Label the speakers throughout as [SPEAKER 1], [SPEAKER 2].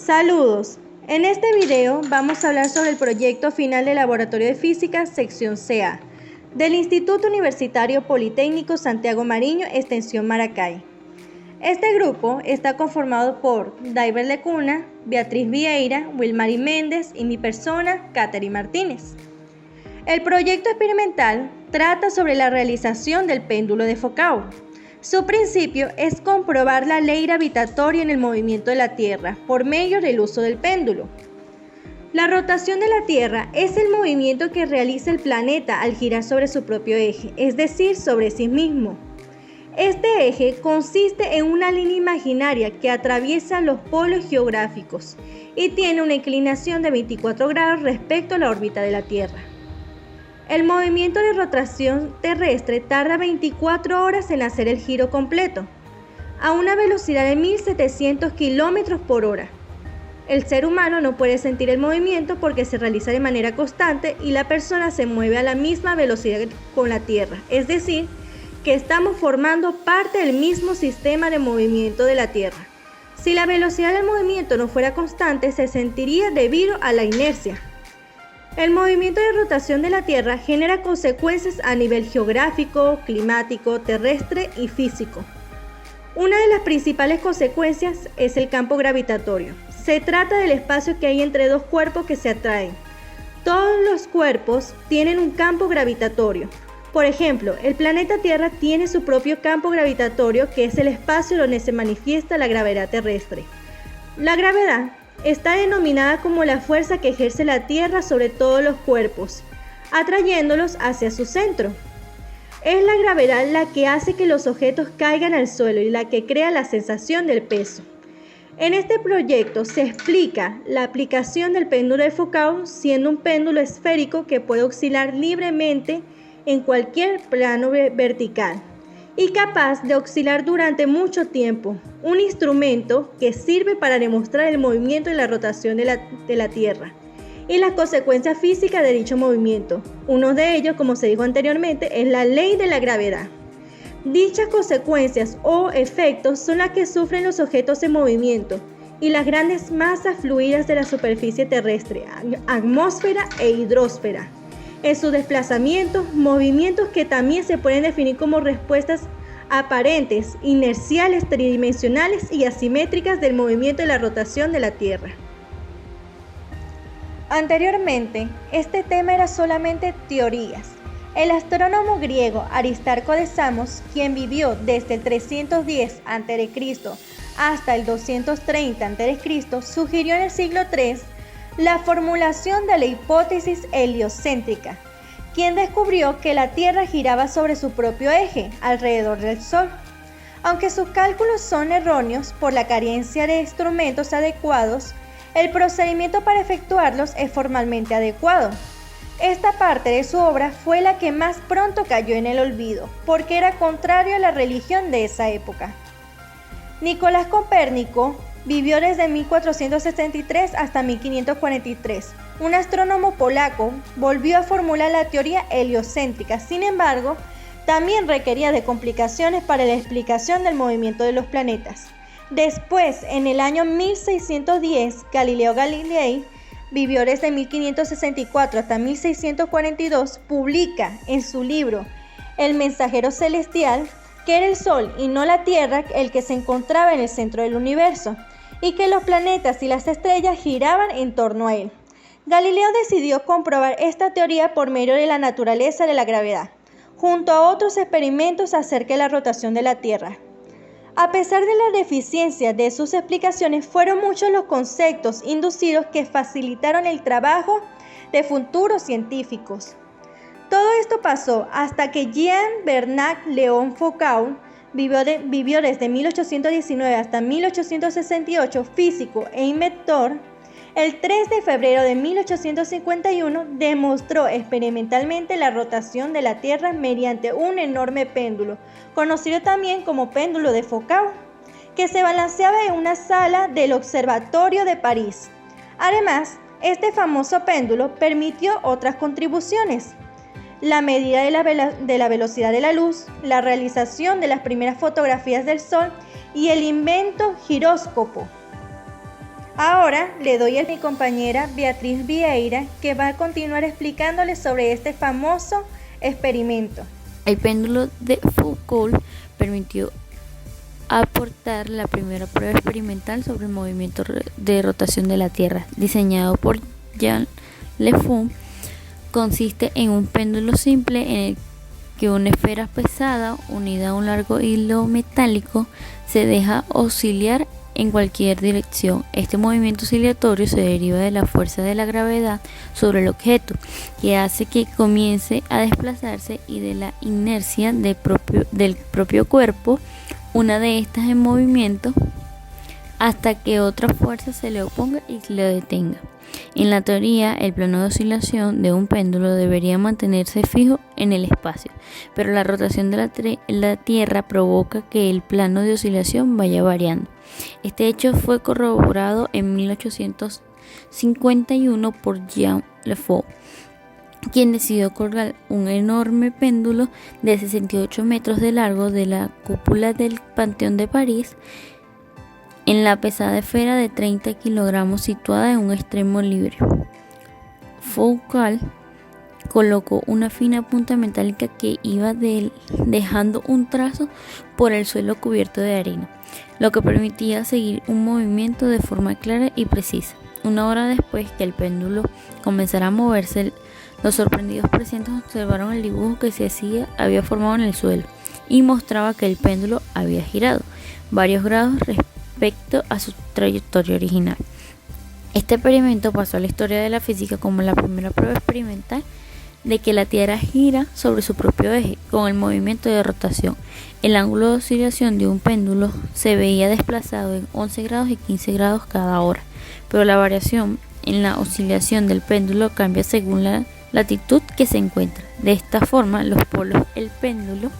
[SPEAKER 1] Saludos. En este video vamos a hablar sobre el proyecto final del Laboratorio de Física Sección CA del Instituto Universitario Politécnico Santiago Mariño, Extensión Maracay. Este grupo está conformado por Daiber Lecuna, Beatriz Vieira, Wilmary Méndez y mi persona, Catherine Martínez. El proyecto experimental trata sobre la realización del péndulo de Foucault. Su principio es comprobar la ley gravitatoria en el movimiento de la Tierra por medio del uso del péndulo. La rotación de la Tierra es el movimiento que realiza el planeta al girar sobre su propio eje, es decir, sobre sí mismo. Este eje consiste en una línea imaginaria que atraviesa los polos geográficos y tiene una inclinación de 24 grados respecto a la órbita de la Tierra. El movimiento de rotación terrestre tarda 24 horas en hacer el giro completo, a una velocidad de 1700 km por hora. El ser humano no puede sentir el movimiento porque se realiza de manera constante y la persona se mueve a la misma velocidad con la Tierra, es decir, que estamos formando parte del mismo sistema de movimiento de la Tierra. Si la velocidad del movimiento no fuera constante, se sentiría debido a la inercia. El movimiento de rotación de la Tierra genera consecuencias a nivel geográfico, climático, terrestre y físico. Una de las principales consecuencias es el campo gravitatorio. Se trata del espacio que hay entre dos cuerpos que se atraen. Todos los cuerpos tienen un campo gravitatorio. Por ejemplo, el planeta Tierra tiene su propio campo gravitatorio, que es el espacio donde se manifiesta la gravedad terrestre. La gravedad está denominada como la fuerza que ejerce la Tierra sobre todos los cuerpos, atrayéndolos hacia su centro. Es la gravedad la que hace que los objetos caigan al suelo y la que crea la sensación del peso. En este proyecto se explica la aplicación del péndulo de Foucault, siendo un péndulo esférico que puede oscilar libremente en cualquier plano vertical y capaz de oscilar durante mucho tiempo, un instrumento que sirve para demostrar el movimiento y la rotación de la Tierra y las consecuencias físicas de dicho movimiento. Uno de ellos, como se dijo anteriormente, es la ley de la gravedad. Dichas consecuencias o efectos son las que sufren los objetos en movimiento y las grandes masas fluidas de la superficie terrestre, atmósfera e hidrosfera, en sus desplazamientos, movimientos que también se pueden definir como respuestas aparentes, inerciales, tridimensionales y asimétricas del movimiento de la rotación de la Tierra. Anteriormente, este tema era solamente teorías. El astrónomo griego Aristarco de Samos, quien vivió desde el 310 a.C. hasta el 230 a.C., sugirió en el siglo III la formulación de la hipótesis heliocéntrica, quien descubrió que la Tierra giraba sobre su propio eje alrededor del Sol. Aunque sus cálculos son erróneos por la carencia de instrumentos adecuados, el procedimiento para efectuarlos es formalmente adecuado. Esta parte de su obra fue la que más pronto cayó en el olvido, porque era contrario a la religión de esa época. Nicolás Copérnico vivió desde 1463 hasta 1543. Un astrónomo polaco volvió a formular la teoría heliocéntrica, sin embargo, también requería de complicaciones para la explicación del movimiento de los planetas. Después, en el año 1610, Galileo Galilei vivió desde 1564 hasta 1642, publica en su libro El mensajero celestial que era el Sol y no la Tierra el que se encontraba en el centro del universo, y que los planetas y las estrellas giraban en torno a él. Galileo decidió comprobar esta teoría por medio de la naturaleza de la gravedad, junto a otros experimentos acerca de la rotación de la Tierra. A pesar de la deficiencia de sus explicaciones, fueron muchos los conceptos inducidos que facilitaron el trabajo de futuros científicos. Todo esto pasó hasta que Jean-Bernard Léon Foucault vivió desde 1819 hasta 1868, físico e inventor. El 3 de febrero de 1851 demostró experimentalmente la rotación de la Tierra mediante un enorme péndulo, conocido también como péndulo de Foucault, que se balanceaba en una sala del Observatorio de París. Además, este famoso péndulo permitió otras contribuciones: la medida de la velocidad de la luz, la realización de las primeras fotografías del Sol y el invento giróscopo. Ahora le doy a mi compañera Beatriz Vieira, que va a continuar explicándoles sobre este famoso experimento.
[SPEAKER 2] El péndulo de Foucault permitió aportar la primera prueba experimental sobre el movimiento de rotación de la Tierra, diseñado por Jean Lefou. Consiste en un péndulo simple en el que una esfera pesada unida a un largo hilo metálico se deja oscilar en cualquier dirección. Este movimiento oscilatorio se deriva de la fuerza de la gravedad sobre el objeto, que hace que comience a desplazarse, y de la inercia del propio cuerpo, una de estas en movimiento, hasta que otra fuerza se le oponga y lo detenga. En la teoría, el plano de oscilación de un péndulo debería mantenerse fijo en el espacio, pero la rotación de la Tierra provoca que el plano de oscilación vaya variando. Este hecho fue corroborado en 1851 por Jean Lefou, quien decidió colgar un enorme péndulo de 68 metros de largo de la cúpula del Panteón de París en la pesada esfera de 30 kilogramos situada en un extremo libre. Foucault colocó una fina punta metálica que iba dejando un trazo por el suelo cubierto de arena, lo que permitía seguir un movimiento de forma clara y precisa. Una hora después que el péndulo comenzara a moverse, los sorprendidos presentes observaron el dibujo que se había formado en el suelo y mostraba que el péndulo había girado varios grados respecto a su trayectoria original. Este experimento pasó a la historia de la física como la primera prueba experimental de que la Tierra gira sobre su propio eje con el movimiento de rotación. El ángulo de oscilación de un péndulo se veía desplazado en 11 grados y 15 grados cada hora, pero la variación en la oscilación del péndulo cambia según la latitud que se encuentra. De esta forma, los polos del péndulo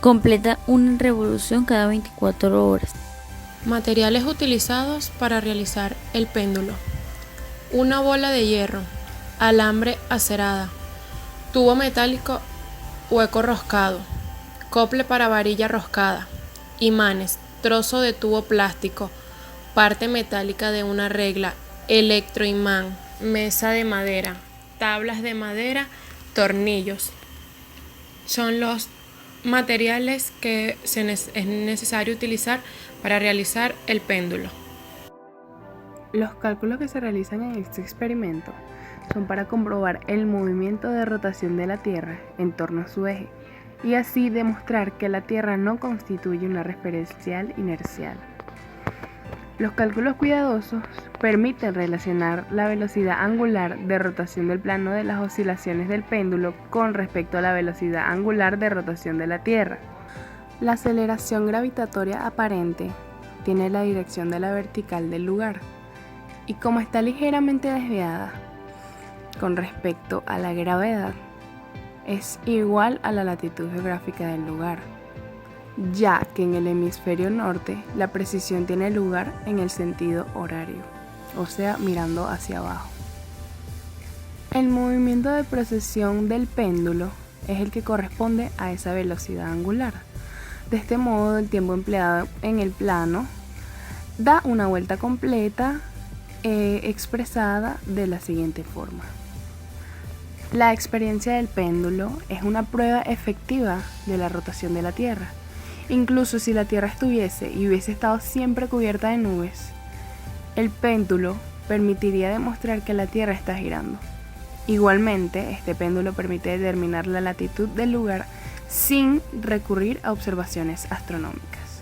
[SPEAKER 2] completa una revolución cada 24 horas.
[SPEAKER 3] Materiales utilizados para realizar el péndulo: una bola de hierro, alambre acerada, tubo metálico hueco roscado, cople para varilla roscada, imanes, trozo de tubo plástico, parte metálica de una regla, electroimán, mesa de madera, tablas de madera, tornillos. Son los materiales que es necesario utilizar para realizar el péndulo.
[SPEAKER 4] Los cálculos que se realizan en este experimento son para comprobar el movimiento de rotación de la Tierra en torno a su eje y así demostrar que la Tierra no constituye una referencial inercial. Los cálculos cuidadosos permiten relacionar la velocidad angular de rotación del plano de las oscilaciones del péndulo con respecto a la velocidad angular de rotación de la Tierra. La aceleración gravitatoria aparente tiene la dirección de la vertical del lugar y como está ligeramente desviada con respecto a la gravedad, es igual a la latitud geográfica del lugar, ya que en el hemisferio norte la precisión tiene lugar en el sentido horario, o sea, mirando hacia abajo. El movimiento de precesión del péndulo es el que corresponde a esa velocidad angular. De este modo, el tiempo empleado en el plano da una vuelta completa expresada de la siguiente forma. La experiencia del péndulo es una prueba efectiva de la rotación de la Tierra. Incluso si la Tierra estuviese y hubiese estado siempre cubierta de nubes, el péndulo permitiría demostrar que la Tierra está girando. Igualmente, este péndulo permite determinar la latitud del lugar sin recurrir a observaciones astronómicas.